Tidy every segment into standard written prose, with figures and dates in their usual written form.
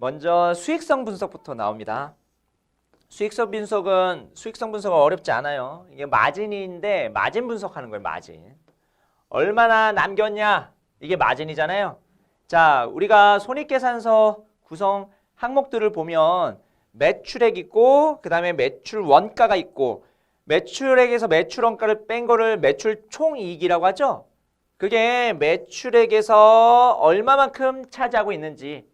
먼저 수익성 분석부터 나옵니다. 수익성 분석은 어렵지 않아요. 이게 마진인데 마진 분석하는 거예요. 마진. 얼마나 남겼냐? 이게 마진이잖아요. 자, 우리가 손익계산서 구성 항목들을 보면 매출액 있고 그 다음에 매출 원가가 있고 매출액에서 매출 원가를 뺀 거를 매출 총이익이라고 하죠. 그게 매출액에서 얼마만큼 차지하고 있는지.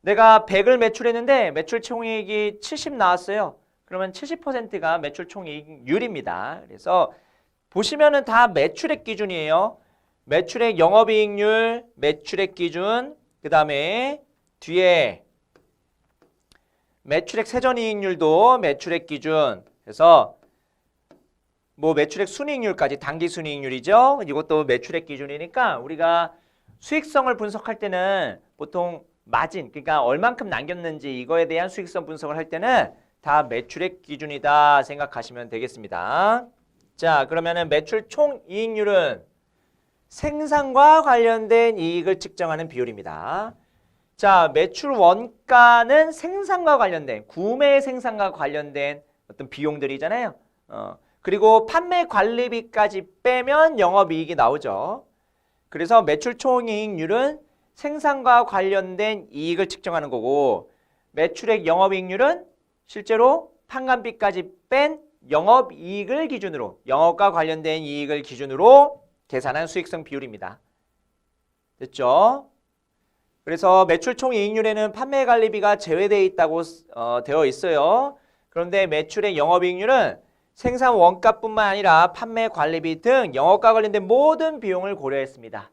내가 100을 매출했는데 매출 총이익이 70 나왔어요. 그러면 70%가 매출 총이익률입니다. 그래서 보시면은 다 매출액 기준이에요. 매출액 영업이익률, 매출액 기준, 그 다음에 뒤에 매출액 세전이익률도 매출액 기준. 그래서 뭐 매출액 순이익률까지 단기 순이익률이죠. 이것도 매출액 기준이니까 우리가 수익성을 분석할 때는 보통 마진, 그러니까 얼만큼 남겼는지 이거에 대한 수익성 분석을 할 때는 다 매출액 기준이다 생각하시면 되겠습니다. 자, 그러면은 매출 총이익률은 생산과 관련된 이익을 측정하는 비율입니다. 자, 매출 원가는 생산과 관련된, 구매 생산과 관련된 어떤 비용들이잖아요. 그리고 판매 관리비까지 빼면 영업이익이 나오죠. 그래서 매출 총이익률은 생산과 관련된 이익을 측정하는 거고 매출액 영업이익률은 실제로 판관비까지 뺀 영업이익을 기준으로 영업과 관련된 이익을 기준으로 계산한 수익성 비율입니다. 됐죠? 그래서 매출 총이익률에는 판매관리비가 제외되어 있다고 되어 있어요. 그런데 매출액 영업이익률은 생산 원가뿐만 아니라 판매 관리비 등 영업과 관련된 모든 비용을 고려했습니다.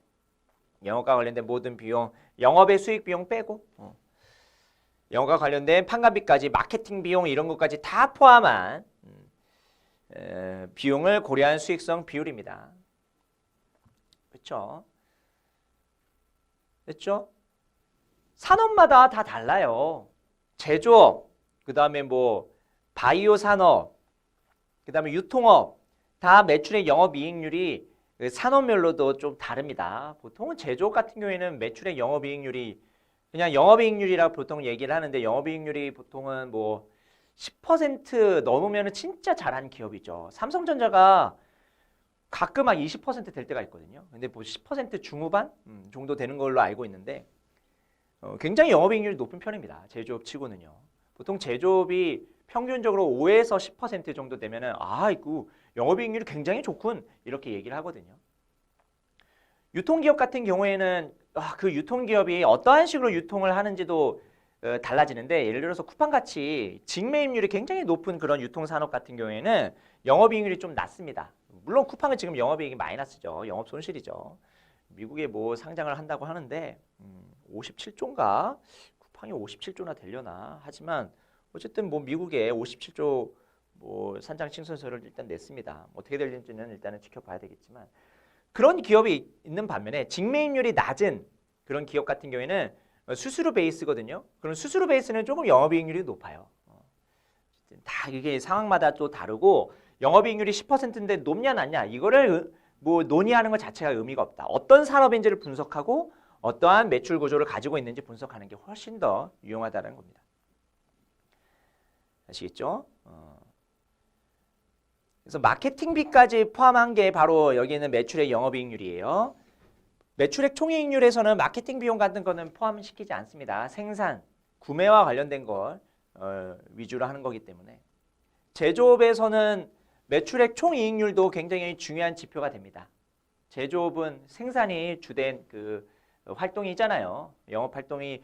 영업과 관련된 모든 비용, 영업의 수익 비용 빼고 영업과 관련된 판관비까지 마케팅 비용 이런 것까지 다 포함한 비용을 고려한 수익성 비율입니다. 그렇죠? 됐죠? 산업마다 다 달라요. 제조업, 그 다음에 뭐 바이오 산업, 그 다음에 유통업 다 매출의 영업이익률이 산업별로도 좀 다릅니다. 보통은 제조업 같은 경우에는 매출의 영업이익률이 그냥 영업이익률이라고 보통 얘기를 하는데 영업이익률이 보통은 뭐 10% 넘으면 진짜 잘한 기업이죠. 삼성전자가 가끔 한 20% 될 때가 있거든요. 근데 뭐 10% 중후반 정도 되는 걸로 알고 있는데 굉장히 영업이익률이 높은 편입니다. 제조업 치고는요. 보통 제조업이 평균적으로 5에서 10% 정도 되면은 이거 영업이익률이 굉장히 좋군 이렇게 얘기를 하거든요. 유통기업 같은 경우에는 그 유통기업이 어떠한 식으로 유통을 하는지도 달라지는데 예를 들어서 쿠팡같이 직매입률이 굉장히 높은 그런 유통산업 같은 경우에는 영업이익률이 좀 낮습니다. 물론 쿠팡은 지금 영업이익이 마이너스죠. 영업 손실이죠. 미국에 뭐 상장을 한다고 하는데 57조인가? 쿠팡이 57조나 되려나? 하지만 어쨌든 뭐 미국에 57조 뭐 산장 신설서를 일단 냈습니다. 어떻게 될지는 일단은 지켜봐야 되겠지만 그런 기업이 있는 반면에 직매입률이 낮은 그런 기업 같은 경우에는 수수료 베이스거든요. 그럼 수수료 베이스는 조금 영업이익률이 높아요. 다 이게 상황마다 또 다르고 영업이익률이 10%인데 높냐 낮냐 이거를 뭐 논의하는 것 자체가 의미가 없다. 어떤 산업인지를 분석하고 어떠한 매출 구조를 가지고 있는지 분석하는 게 훨씬 더 유용하다는 겁니다. 아시겠죠? 그래서 마케팅비까지 포함한 게 바로 여기 있는 매출액 영업이익률이에요. 매출액 총이익률에서는 마케팅 비용 같은 거는 포함시키지 않습니다. 생산, 구매와 관련된 걸 위주로 하는 거기 때문에 제조업에서는 매출액 총이익률도 굉장히 중요한 지표가 됩니다. 제조업은 생산이 주된 그 활동이잖아요. 영업활동이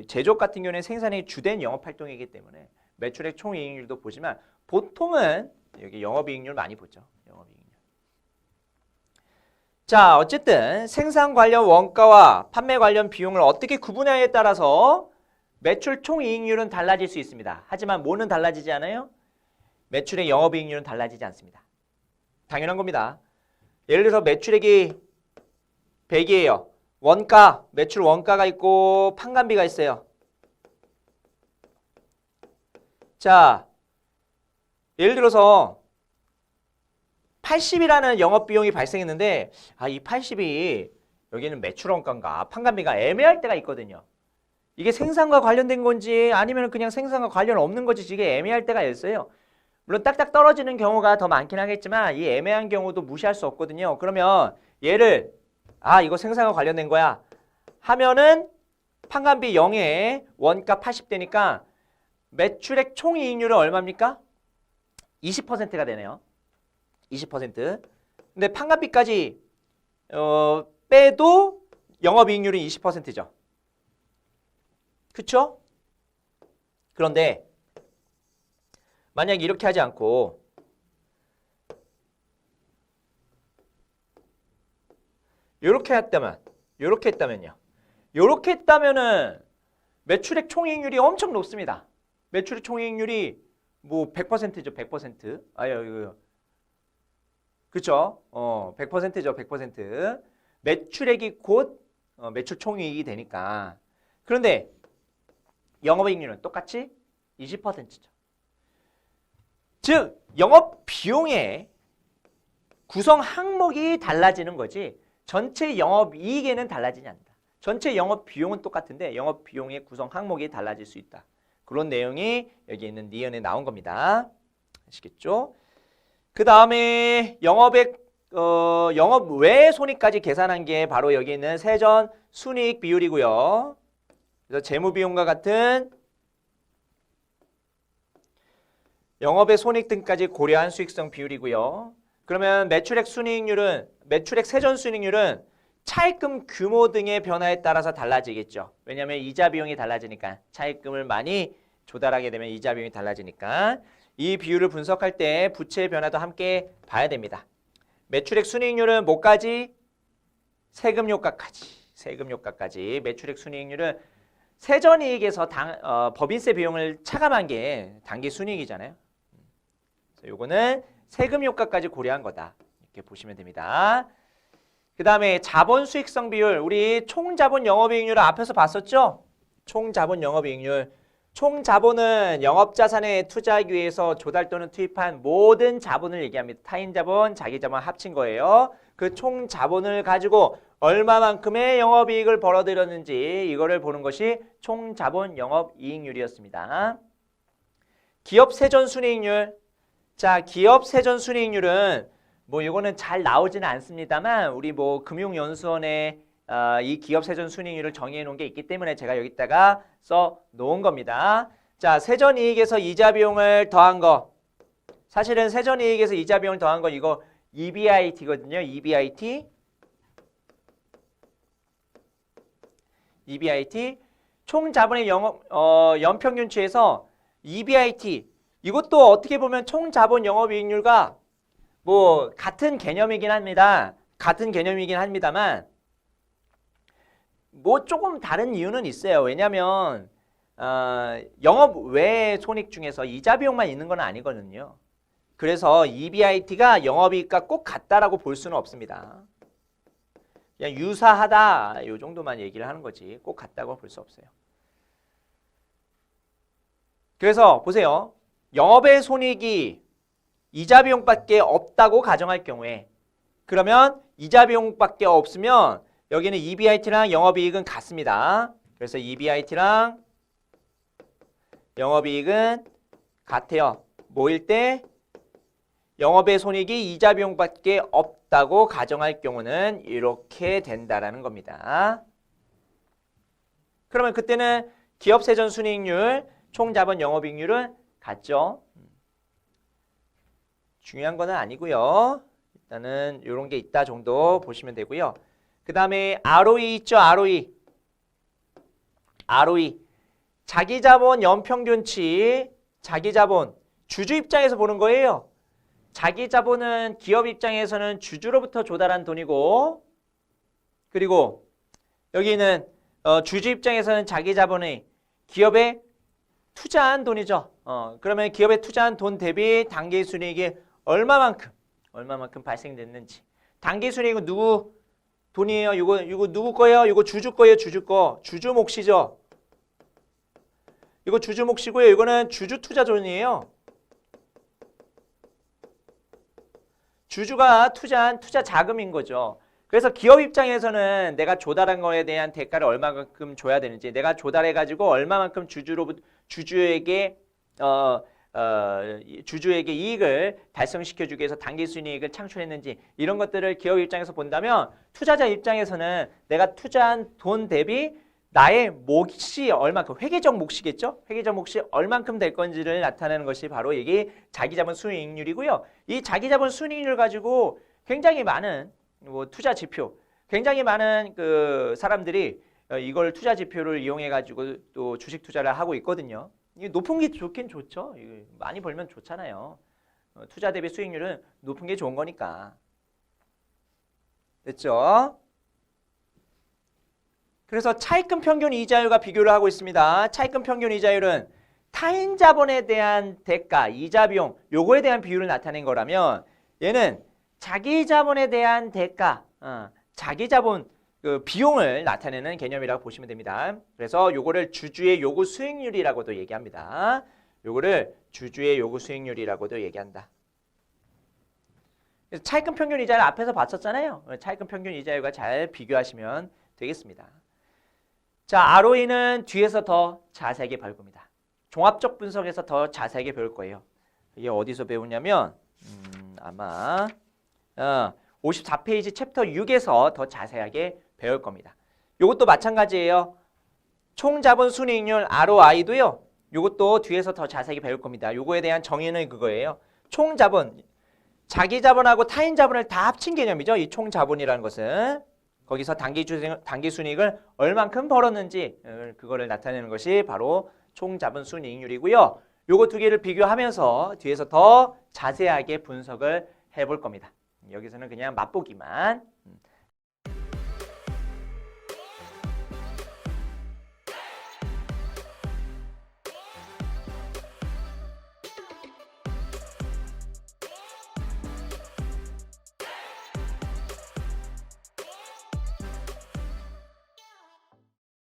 제조업 같은 경우는 생산이 주된 영업활동이기 때문에 매출액 총이익률도 보지만 보통은 여기 영업이익률 많이 보죠. 영업이익률. 자, 어쨌든 생산 관련 원가와 판매 관련 비용을 어떻게 구분하냐에 따라서 매출 총이익률은 달라질 수 있습니다. 하지만 뭐는 달라지지 않아요? 매출의 영업이익률은 달라지지 않습니다. 당연한 겁니다. 예를 들어서 매출액이 100이에요. 원가, 매출 원가가 있고 판관비가 있어요. 자, 예를 들어서 80이라는 영업비용이 발생했는데 이 80이 여기는 매출 원가인가 판관비가 애매할 때가 있거든요. 이게 생산과 관련된 건지 아니면 그냥 생산과 관련 없는 건지 이게 애매할 때가 있어요. 물론 딱딱 떨어지는 경우가 더 많긴 하겠지만 이 애매한 경우도 무시할 수 없거든요. 그러면 얘를 이거 생산과 관련된 거야 하면은 판관비 0에 원가 80대니까 매출액 총이익률은 얼마입니까? 20%가 되네요. 20%. 근데 판관비까지 빼도 영업이익률은 20%죠. 그쵸? 그런데 만약 이렇게 하지 않고 이렇게 했다면요. 이렇게 했다면은 매출액 총이익률이 엄청 높습니다. 매출액 총이익률이 뭐 100%죠, 100%. 그쵸? 100%죠, 100%. 매출액이 곧 매출 총이익이 되니까. 그런데 영업이익률은 똑같이 20%죠. 즉 영업 비용의 구성 항목이 달라지는 거지 전체 영업이익에는 달라지지 않는다. 전체 영업 비용은 똑같은데 영업 비용의 구성 항목이 달라질 수 있다. 그런 내용이 여기 있는 니은에 나온 겁니다. 아시겠죠? 그 다음에 영업 외 손익까지 계산한 게 바로 여기 있는 세전 순이익 비율이고요. 그래서 재무 비용과 같은 영업의 손익 등까지 고려한 수익성 비율이고요. 그러면 매출액 세전 순이익률은 차입금 규모 등의 변화에 따라서 달라지겠죠. 왜냐하면 이자 비용이 달라지니까 차입금을 많이 조달하게 되면 이자 비용이 달라지니까 이 비율을 분석할 때 부채의 변화도 함께 봐야 됩니다. 매출액 순이익률은 뭐까지? 세금 효과까지. 매출액 순이익률은 세전이익에서 법인세 비용을 차감한 게 당기 순이익이잖아요. 요거는 세금 효과까지 고려한 거다. 이렇게 보시면 됩니다. 그 다음에 자본 수익성 비율, 우리 총자본 영업이익률을 앞에서 봤었죠? 총자본 영업이익률. 총자본은 영업자산에 투자하기 위해서 조달 또는 투입한 모든 자본을 얘기합니다. 타인자본, 자기자본 합친 거예요. 그 총자본을 가지고 얼마만큼의 영업이익을 벌어들였는지 이거를 보는 것이 총자본 영업이익률이었습니다. 기업 세전순이익률. 자, 기업 세전순이익률은 뭐 이거는 잘 나오지는 않습니다만 우리 뭐 금융연수원에 이 기업 세전 순이익률을 정의해 놓은 게 있기 때문에 제가 여기다가 써 놓은 겁니다. 자, 세전이익에서 이자 비용을 더한 거. 사실은 세전이익에서 이자 비용을 더한 거 이거 EBIT거든요. EBIT. 총 자본의 연평균치에서 EBIT. 이것도 어떻게 보면 총 자본 영업이익률과 뭐 같은 개념이긴 합니다만 뭐 조금 다른 이유는 있어요. 왜냐하면 영업 외 손익 중에서 이자 비용만 있는 건 아니거든요. 그래서 EBIT가 영업이익과 꼭 같다라고 볼 수는 없습니다. 그냥 유사하다 이 정도만 얘기를 하는 거지 꼭 같다고 볼 수 없어요. 그래서 보세요. 영업의 손익이 이자 비용밖에 없다고 가정할 경우에 그러면 이자 비용밖에 없으면 여기는 EBIT랑 영업이익은 같습니다. 그래서 EBIT랑 영업이익은 같아요. 뭐일 때? 영업의 손익이 이자 비용밖에 없다고 가정할 경우는 이렇게 된다라는 겁니다. 그러면 그때는 기업 세전 순이익률, 총자본 영업이익률은 같죠? 중요한 건 아니고요. 일단은 이런 게 있다 정도 보시면 되고요. 그 다음에 ROE 있죠? ROE. 자기자본 연평균치, 자기자본. 주주 입장에서 보는 거예요. 자기자본은 기업 입장에서는 주주로부터 조달한 돈이고 그리고 여기는 주주 입장에서는 자기자본이 기업에 투자한 돈이죠. 그러면 기업에 투자한 돈 대비 당기순이익이 얼마만큼 발생됐는지. 당기순이익은 누구 돈이에요? 이거 누구 거예요? 이거 주주 거예요? 주주 거. 주주 몫이죠. 이거 주주 몫이고요. 이거는 주주 투자 돈이에요. 주주가 투자한 투자 자금인 거죠. 그래서 기업 입장에서는 내가 조달한 거에 대한 대가를 얼마만큼 줘야 되는지, 내가 조달해가지고 얼마만큼 주주에게 주주에게 이익을 달성시켜주기 위해서 당기순이익을 창출했는지 이런 것들을 기업 입장에서 본다면 투자자 입장에서는 내가 투자한 돈 대비 나의 몫이 얼마큼, 회계적 몫이겠죠? 회계적 몫이 얼만큼 될 건지를 나타내는 것이 바로 이게 자기자본 순이익률이고요. 이 자기자본 순이익률 가지고 굉장히 많은 투자 지표, 굉장히 많은 그 사람들이 이걸 투자 지표를 이용해 가지고 또 주식 투자를 하고 있거든요. 이게 높은 게 좋긴 좋죠. 많이 벌면 좋잖아요. 투자 대비 수익률은 높은 게 좋은 거니까. 됐죠? 그래서 차입금 평균 이자율과 비교를 하고 있습니다. 차입금 평균 이자율은 타인 자본에 대한 대가, 이자 비용, 요거에 대한 비율을 나타낸 거라면 얘는 자기 자본에 대한 대가, 자기 자본 그 비용을 나타내는 개념이라고 보시면 됩니다. 그래서 요거를 주주의 요구 수익률이라고도 얘기합니다. 요거를 주주의 요구 수익률이라고도 얘기한다. 그래서 차입금 평균 이자율 앞에서 봤었잖아요. 차입금 평균 이자율과 잘 비교하시면 되겠습니다. 자, ROE는 뒤에서 더 자세하게 배울 겁니다. 종합적 분석에서 더 자세하게 배울 거예요. 이게 어디서 배우냐면 아마 54페이지 챕터 6에서 더 자세하게 배울 겁니다. 이것도 마찬가지예요. 총자본 순이익률 ROI도요. 이것도 뒤에서 더 자세하게 배울 겁니다. 요거에 대한 정의는 그거예요. 총자본, 자기 자본하고 타인 자본을 다 합친 개념이죠. 이 총자본이라는 것은. 거기서 당기순이익을 얼만큼 벌었는지 그거를 나타내는 것이 바로 총자본 순이익률이고요. 요거 두 개를 비교하면서 뒤에서 더 자세하게 분석을 해볼 겁니다. 여기서는 그냥 맛보기만